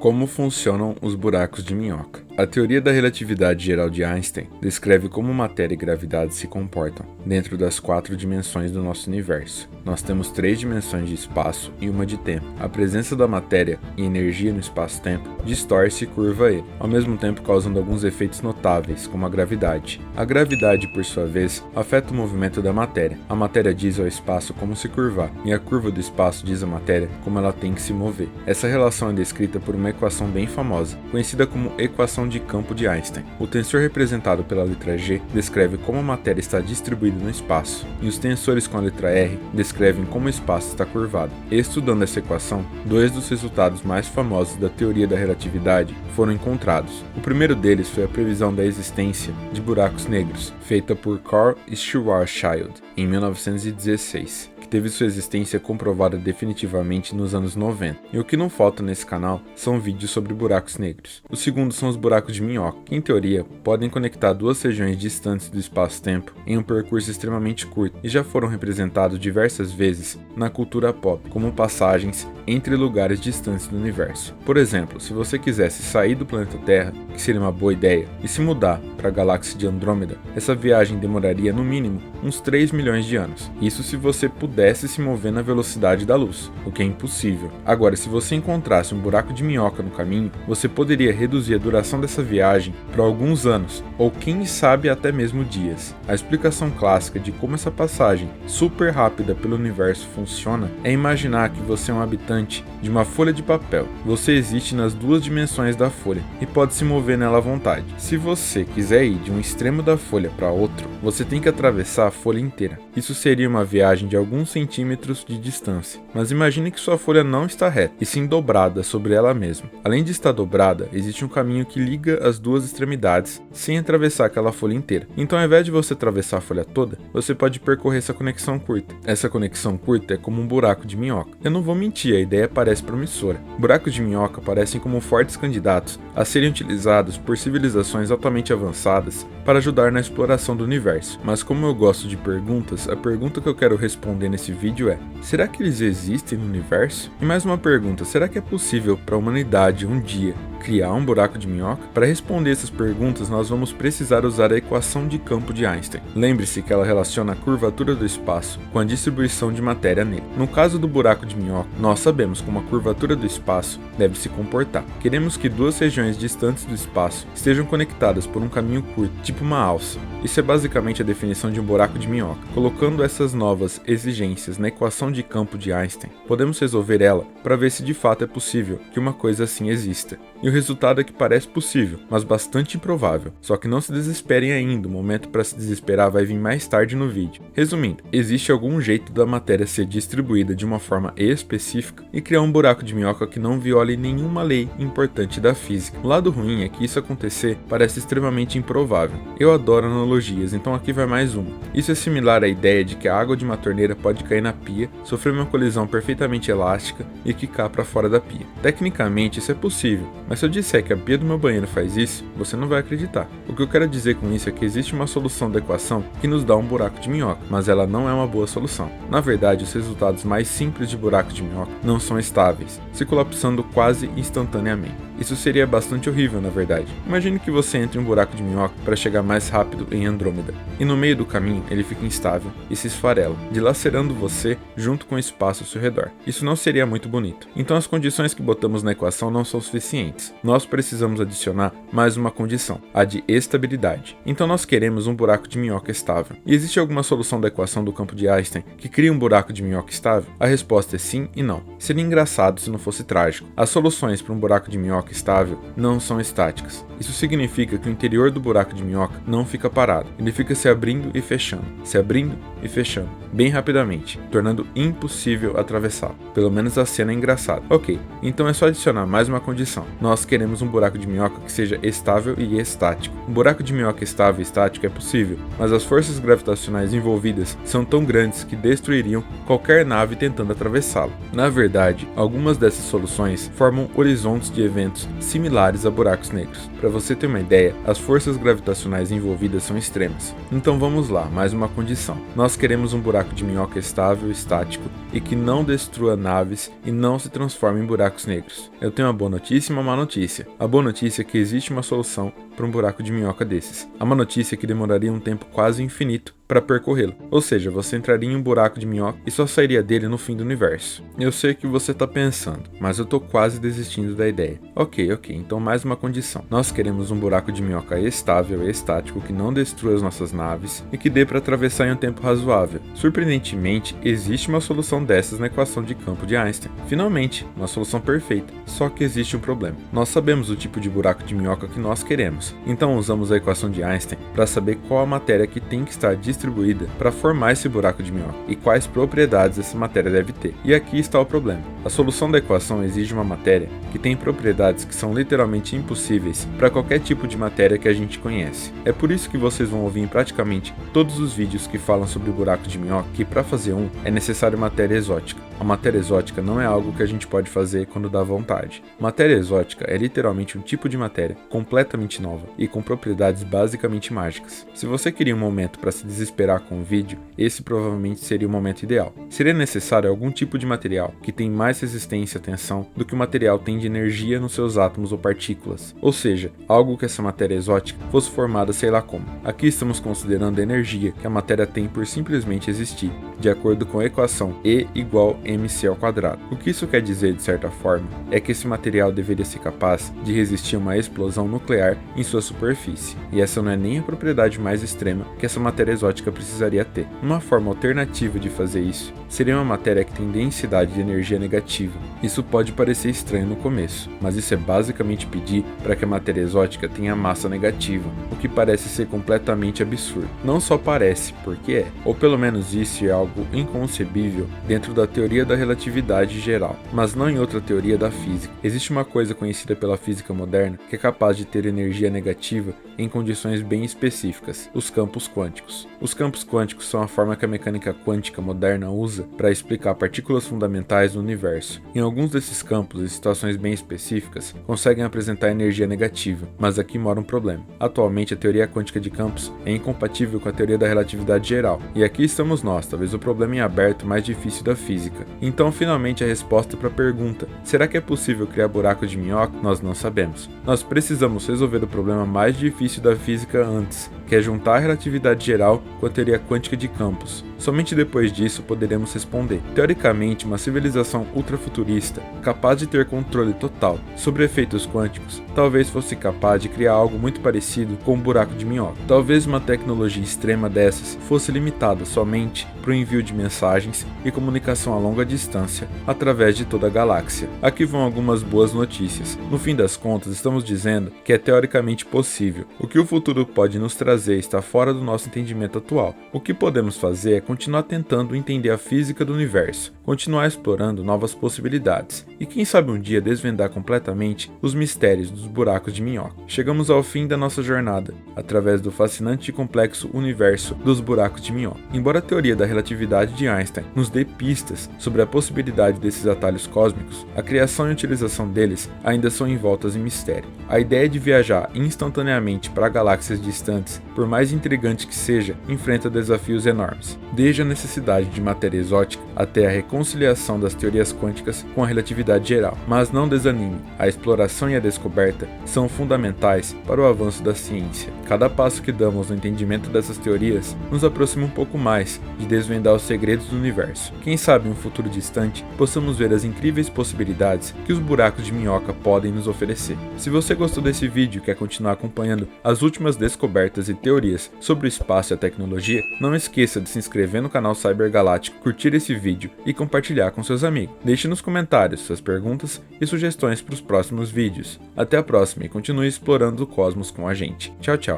Como funcionam os buracos de minhoca? A teoria da relatividade geral de Einstein descreve como matéria e gravidade se comportam dentro das 4 dimensões do nosso universo. Nós temos 3 dimensões de espaço e uma de tempo. A presença da matéria e energia no espaço-tempo distorce e curva ele, ao mesmo tempo causando alguns efeitos notáveis, como a gravidade. A gravidade, por sua vez, afeta o movimento da matéria. A matéria diz ao espaço como se curvar, e a curva do espaço diz à matéria como ela tem que se mover. Essa relação é descrita por uma equação bem famosa, conhecida como equação de campo de Einstein. O tensor representado pela letra G descreve como a matéria está distribuída no espaço, e os tensores com a letra R descrevem como o espaço está curvado. Estudando essa equação, 2 dos resultados mais famosos da teoria da relatividade foram encontrados. O primeiro deles foi a previsão da existência de buracos negros, feita por Carl Schwarzschild em 1916. Teve sua existência comprovada definitivamente nos anos 90. E o que não falta nesse canal são vídeos sobre buracos negros. O segundo são os buracos de minhoca, que em teoria podem conectar 2 regiões distantes do espaço-tempo em um percurso extremamente curto e já foram representados diversas vezes na cultura pop como passagens entre lugares distantes do universo. Por exemplo, se você quisesse sair do planeta Terra, que seria uma boa ideia, e se mudar para a galáxia de Andrômeda, essa viagem demoraria no mínimo uns 3 milhões de anos. Isso se você pudesse se mover na velocidade da luz, o que é impossível. Agora, se você encontrasse um buraco de minhoca no caminho, você poderia reduzir a duração dessa viagem para alguns anos, ou quem sabe até mesmo dias. A explicação clássica de como essa passagem super rápida pelo universo funciona é imaginar que você é um habitante de uma folha de papel. Você existe nas 2 dimensões da folha e pode se mover nela à vontade. Se você quiser ir de um extremo da folha para outro, você tem que atravessar a folha inteira. Isso seria uma viagem de alguns centímetros de distância, mas imagine que sua folha não está reta, e sim dobrada sobre ela mesma. Além de estar dobrada, existe um caminho que liga as 2 extremidades sem atravessar aquela folha inteira. Então, ao invés de você atravessar a folha toda, você pode percorrer essa conexão curta. Essa conexão curta é como um buraco de minhoca. Eu não vou mentir, a ideia parece promissora. Buracos de minhoca parecem como fortes candidatos a serem utilizados por civilizações altamente avançadas para ajudar na exploração do universo. Mas como eu gosto de perguntas, a pergunta que eu quero responder nesse vídeo é: será que eles existem no universo? E mais uma pergunta: será que é possível para a humanidade um dia criar um buraco de minhoca? Para responder essas perguntas, nós vamos precisar usar a equação de campo de Einstein. Lembre-se que ela relaciona a curvatura do espaço com a distribuição de matéria nele. No caso do buraco de minhoca, nós sabemos como a curvatura do espaço deve se comportar. Queremos que 2 regiões distantes do espaço estejam conectadas por um caminho curto, tipo uma alça. Isso é basicamente a definição de um buraco de minhoca. Colocando essas novas exigências na equação de campo de Einstein, podemos resolver ela para ver se de fato é possível que uma coisa assim exista. E o resultado é que parece possível, mas bastante improvável. Só que não se desesperem ainda, o momento para se desesperar vai vir mais tarde no vídeo. Resumindo, existe algum jeito da matéria ser distribuída de uma forma específica e criar um buraco de minhoca que não viole nenhuma lei importante da física. O lado ruim é que isso acontecer parece extremamente improvável. Eu adoro analogias, então aqui vai mais uma. Isso é similar à ideia de que a água de uma torneira pode cair na pia, sofrer uma colisão perfeitamente elástica e quicar para fora da pia. Tecnicamente isso é possível, mas se eu disser que a pia do meu banheiro faz isso, você não vai acreditar. O que eu quero dizer com isso é que existe uma solução da equação que nos dá um buraco de minhoca, mas ela não é uma boa solução. Na verdade, os resultados mais simples de buraco de minhoca não são estáveis, se colapsando quase instantaneamente. Isso seria bastante horrível, na verdade. Imagine que você entre em um buraco de minhoca para chegar mais rápido em Andrômeda, e no meio do caminho ele fica instável e se esfarela, dilacerando você junto com o espaço ao seu redor. Isso não seria muito bonito. Então as condições que botamos na equação não são suficientes. Nós precisamos adicionar mais uma condição, a de estabilidade. Então nós queremos um buraco de minhoca estável. E existe alguma solução da equação do campo de Einstein que cria um buraco de minhoca estável? A resposta é sim e não. Seria engraçado se não fosse trágico. As soluções para um buraco de minhoca estável não são estáticas. Isso significa que o interior do buraco de minhoca não fica parado. Ele fica se abrindo e fechando, bem rapidamente, tornando impossível atravessá-lo. Pelo menos a cena é engraçada. Ok, então é só adicionar mais uma condição. Nós queremos um buraco de minhoca que seja estável e estático. Um buraco de minhoca estável e estático é possível, mas as forças gravitacionais envolvidas são tão grandes que destruiriam qualquer nave tentando atravessá-lo. Na verdade, algumas dessas soluções formam horizontes de eventos similares a buracos negros. Para você ter uma ideia, as forças gravitacionais envolvidas são extremas. Então vamos lá, mais uma condição. Nós queremos um buraco de minhoca estável, estático e que não destrua naves e não se transforme em buracos negros. Eu tenho uma boa notícia e uma má notícia. A boa notícia é que existe uma solução para um buraco de minhoca desses. A má notícia é que demoraria um tempo quase infinito para percorrê-lo, ou seja, você entraria em um buraco de minhoca e só sairia dele no fim do universo. Eu sei o que você está pensando, mas eu tô quase desistindo da ideia. Ok, então mais uma condição. Nós queremos um buraco de minhoca estável e estático que não destrua as nossas naves e que dê para atravessar em um tempo razoável. Surpreendentemente, existe uma solução dessas na equação de campo de Einstein. Finalmente, uma solução perfeita. Só que existe um problema. Nós sabemos o tipo de buraco de minhoca que nós queremos, então usamos a equação de Einstein para saber qual a matéria que tem que estar distribuída para formar esse buraco de minhoca e quais propriedades essa matéria deve ter. E aqui está o problema. A solução da equação exige uma matéria que tem propriedades que são literalmente impossíveis para qualquer tipo de matéria que a gente conhece. É por isso que vocês vão ouvir em praticamente todos os vídeos que falam sobre buracos de minhoca que para fazer um é necessário matéria exótica. A matéria exótica não é algo que a gente pode fazer quando dá vontade. Matéria exótica é literalmente um tipo de matéria completamente nova e com propriedades basicamente mágicas. Se você queria um momento para se desesperar com o vídeo, esse provavelmente seria o momento ideal. Seria necessário algum tipo de material que tem mais resistência à tensão do que o material tem de energia nos seus átomos ou partículas, ou seja, algo que essa matéria exótica fosse formada sei lá como. Aqui estamos considerando a energia que a matéria tem por simplesmente existir, de acordo com a equação E igual mc ao quadrado. O que isso quer dizer, de certa forma, é que esse material deveria ser capaz de resistir a uma explosão nuclear em sua superfície, e essa não é nem a propriedade mais extrema que essa matéria exótica precisaria ter. Uma forma alternativa de fazer isso seria uma matéria que tem densidade de energia negativa. Isso pode parecer estranho no começo, mas isso é basicamente pedir para que a matéria exótica tenha massa negativa, o que parece ser completamente absurdo. Não só parece, porque é, ou pelo menos isso é algo inconcebível dentro da teoria da relatividade geral, mas não em outra teoria da física. Existe uma coisa conhecida pela física moderna que é capaz de ter energia negativa em condições bem específicas, os campos quânticos. Os campos quânticos são a forma que a mecânica quântica moderna usa para explicar partículas fundamentais do universo. Em alguns desses campos, em situações bem específicas, conseguem apresentar energia negativa, mas aqui mora um problema. Atualmente, a teoria quântica de campos é incompatível com a teoria da relatividade geral, e aqui estamos nós, talvez o problema em aberto mais difícil da física. Então, finalmente, a resposta para a pergunta: será que é possível criar buracos de minhoca? Nós não sabemos. Nós precisamos resolver o problema mais difícil da física antes, que é juntar a relatividade geral com a teoria quântica de campos. Somente depois disso poderemos responder. Teoricamente, uma civilização ultrafuturista, capaz de ter controle total sobre efeitos quânticos, talvez fosse capaz de criar algo muito parecido com um buraco de minhoca. Talvez uma tecnologia extrema dessas fosse limitada somente para o envio de mensagens e comunicação a longa distância através de toda a galáxia. Aqui vão algumas boas notícias. No fim das contas, estamos dizendo que é teoricamente possível. O que o futuro pode nos trazer está fora do nosso entendimento atual. O que podemos fazer é continuar tentando entender a física do universo, continuar explorando novas possibilidades e quem sabe um dia desvendar completamente os mistérios dos buracos de minhoca. Chegamos ao fim da nossa jornada, através do fascinante e complexo universo dos buracos de minhoca. Embora a teoria da relatividade de Einstein nos dê pistas sobre a possibilidade desses atalhos cósmicos, a criação e utilização deles ainda são envoltas em mistério. A ideia de viajar instantaneamente para galáxias distantes, por mais intrigante que seja, enfrenta desafios enormes, desde a necessidade de matéria exótica até a reconciliação das teorias quânticas com a relatividade geral. Mas não desanime, a exploração e a descoberta são fundamentais para o avanço da ciência. Cada passo que damos no entendimento dessas teorias nos aproxima um pouco mais de desvendar os segredos do universo. Quem sabe em um futuro distante possamos ver as incríveis possibilidades que os buracos de minhoca podem nos oferecer. Se você gostou desse vídeo e quer continuar acompanhando as últimas descobertas e teorias sobre o espaço e a tecnologia, não esqueça de se inscrever no canal Cybergaláctico, curtir esse vídeo e compartilhar com seus amigos. Deixe nos comentários suas perguntas e sugestões para os próximos vídeos. Até a próxima e continue explorando o cosmos com a gente. Tchau, tchau.